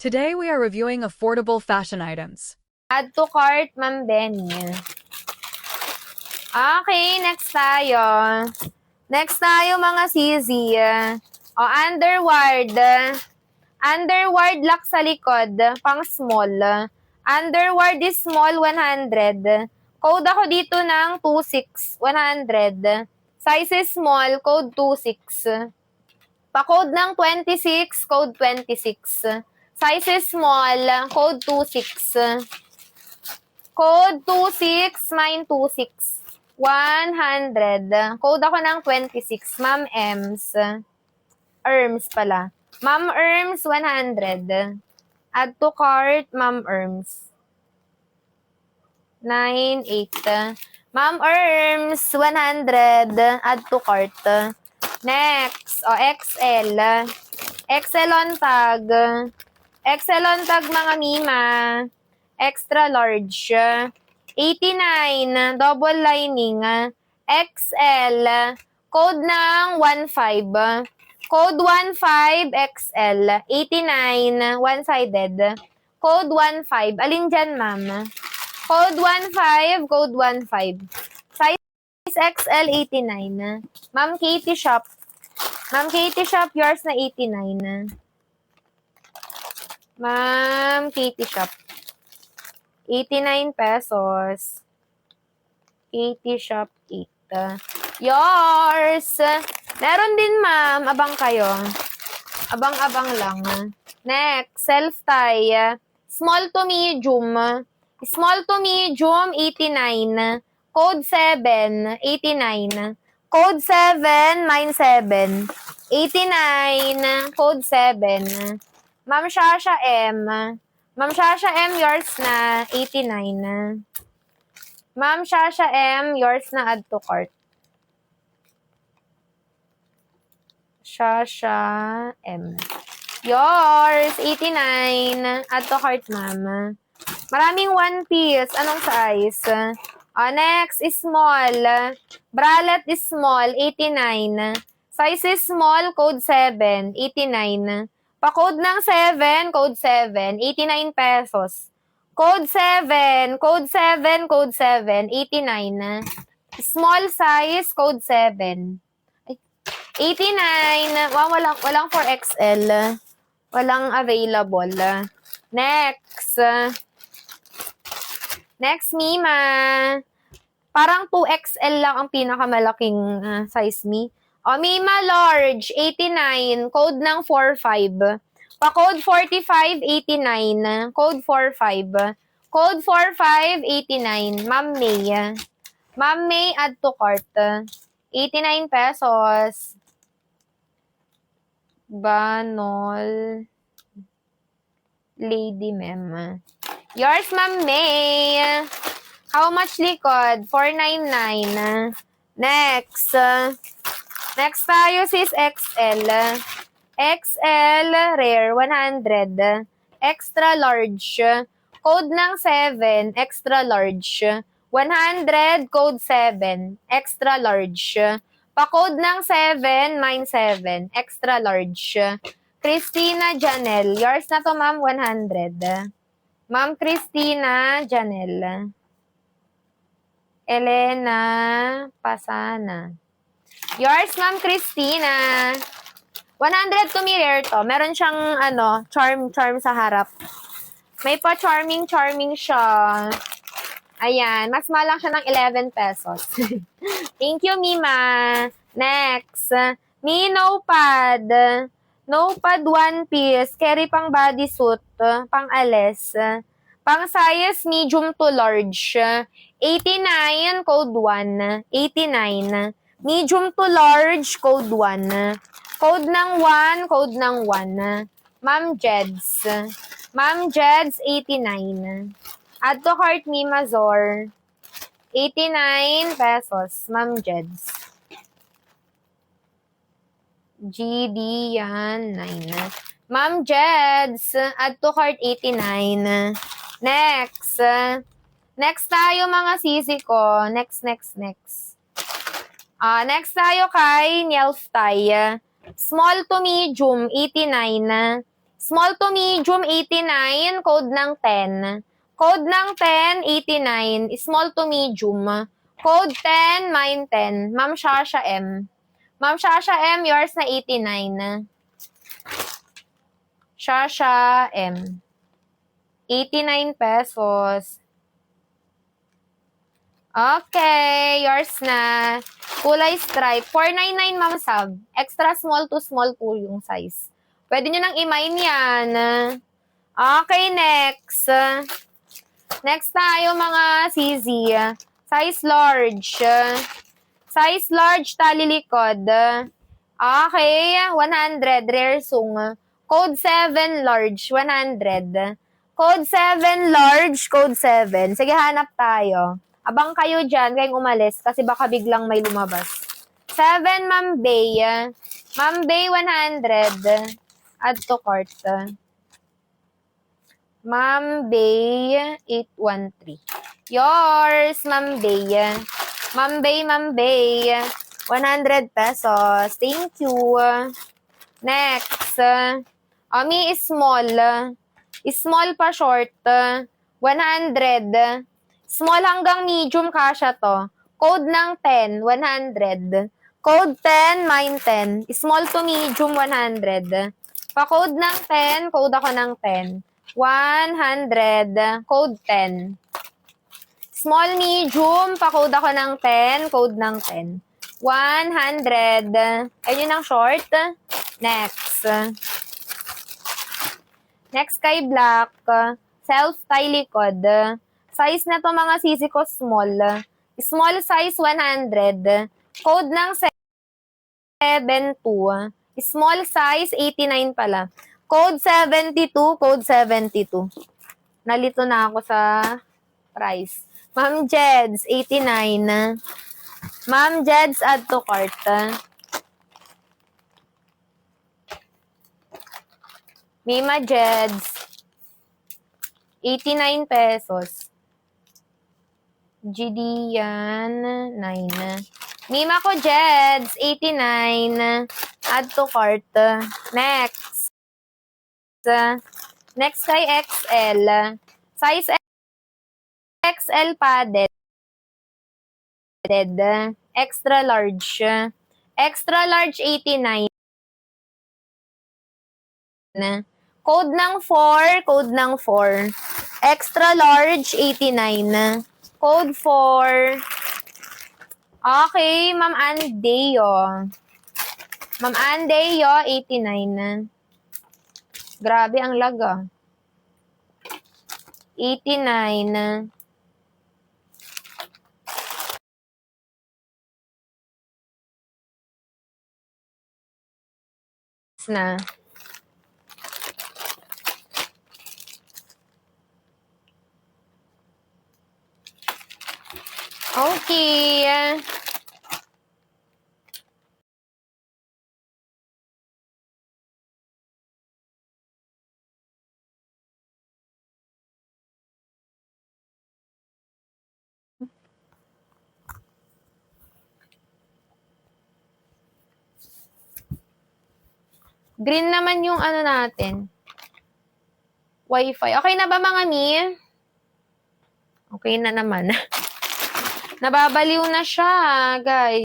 Today we are reviewing affordable fashion items. Add to cart, Ma'am Benny. Okay, next tayo. Next tayo mga sisi. Underward. Underward lock sa likod, pang small. Underward is small, 100. Code ako dito ng 26, 100. Size is small, code 26. Pa-code ng 26, code 26. Size is small, code 26. Code 26, mine 26. 100. Code ako ng 26. Ma'am Ems. Erms pala. Ma'am Erms, 100. Add to cart, Ma'am Erms. 98. Ma'am Erms, 100. Add to cart. Next, XL. XL on tag. XL on tag mga Mima. Extra large. 89, double lining. XL. Code ng 15. Code 15 XL. 89, one-sided. Code 15. Alin dyan, ma'am? Code 15, code 15. Size XL 89. Ma'am Katie Shop. Ma'am Katie Shop, yours na 89. Ma'am Katie Shop. 89 pesos. Katie Shop 8. Yours! Meron din, ma'am. Abang kayo. Abang-abang lang. Next, self-tie. Small to medium. Small to medium, 89. Code 7, 89. Code 7, mine 7. 89. Code 7. Ma'am Shasha M. Ma'am Shasha M, yours na 89. Ma'am Shasha M, yours na add to cart. Shasha M. Yours, 89. Add to cart, ma'am. Maraming one piece. Anong size? Next is small. Bralette is small, 89. Size is small, code 7, 89. Pa-code ng 7, code 7, 89 pesos. Code 7, code 7, code 7, 89. Small size, code 7. 89. Wow, walang 4XL. Walang available. Next. Next, Mima. Parang 2XL lang ang pinakamalaking size, Mi. Mima large, 89. Code ng 45. Pa-code 45, 89. Code 45. Code 45, 89. Ma'am May. Ma'am May, add to cart. 89 pesos. Banol. Lady Mem. Yours, Ma'am May. How much likod? 499. Next. Next tayo sis XL. XL rare 100. Extra large. Code ng 7. Extra large. 100 code 7. Extra large. Pa-code ng 7, mine 7. Extra large. Christina Janel. Yours na to, ma'am, 100. Ma'am Christina Janel. Elena Pasana. Yours, Ma'am Christina. 100 to me rare to. Meron siyang, charm sa harap. May pa-charming siya. Ayan. Mas malang siya ng 11 pesos. Thank you, Mima. Next. Mi Nopad. Nopad one piece. Carry pang bodysuit. Pang alis. Pang size medium to large. 89, code 1. 89. Medium to large, code 1. Code ng 1, code ng 1. Ma'am Jeds. Ma'am Jeds, 89. Add to cart, Mima Zor. 89 pesos, Ma'am Jeds. GD yan, 9. Ma'am Jeds, add to cart, 89. Next. Next tayo mga sisi ko. Next. Next tayo kay Nielf Tay. Small to medium, 89. Small to medium, 89. Code ng 10. Code ng 10, 89. Small to medium. Code 10, mine 10. Ma'am Shasha M. Ma'am Shasha M, yours na 89. Shasha M. 89 pesos. Okay, yours na. Kulay stripe. 499, Ma'am Sab. Extra small to small po yung size. Pwede nyo nang i-mine yan. Okay, next. Next tayo mga CZ. Size large. Size large, tali likod. Okay, 100. Rare sung. Code 7 large, 100. Code 7 large, code 7. Sige, hanap tayo. Abang kayo dyan, kayong umalis kasi baka biglang may lumabas. 7, Ma'am Bay. Ma'am Bay, 100. Add to cart. Ma'am Bay, 813. Yours, Ma'am Bay. Ma'am Bay, Ma'am Bay. 100 pesos. Thank you. Next. Ami is small. Small pa short. 100. Small hanggang medium kasha to. Code ng 10, 100. Code 10, mine 10. Small to medium, 100. Pa-code ng 10, code ako ng 10. 100. Code 10. Small, medium, pa-code ako ng 10, code ng 10. 100. Ayun ang short. Next. Next kay black. Self-tie likod. Size na to mga sisi ko small. Small size 100. Code ng 72. Small size 89 pala. Code 72, code 72. Nalito na ako sa price. Ma'am Jeds, 89. Ma'am Jeds, add to cart. Mima Jeds, 89 pesos. GD yan, 9. Mima ko Jeds, 89. Add to cart. Next. Next kay XL. Size XL padded. Extra large. Extra large 89. Code ng 4, code ng 4. Extra large 89. Code 4. Okay, Ma'am Andeo. Ma'am Andeo 89. Grabe ang lag ah. 89. Na. Okay. Green naman yung ano natin. Wi-Fi. Okay na ba mga mi? Okay na naman. Nababaliw na siya, guys.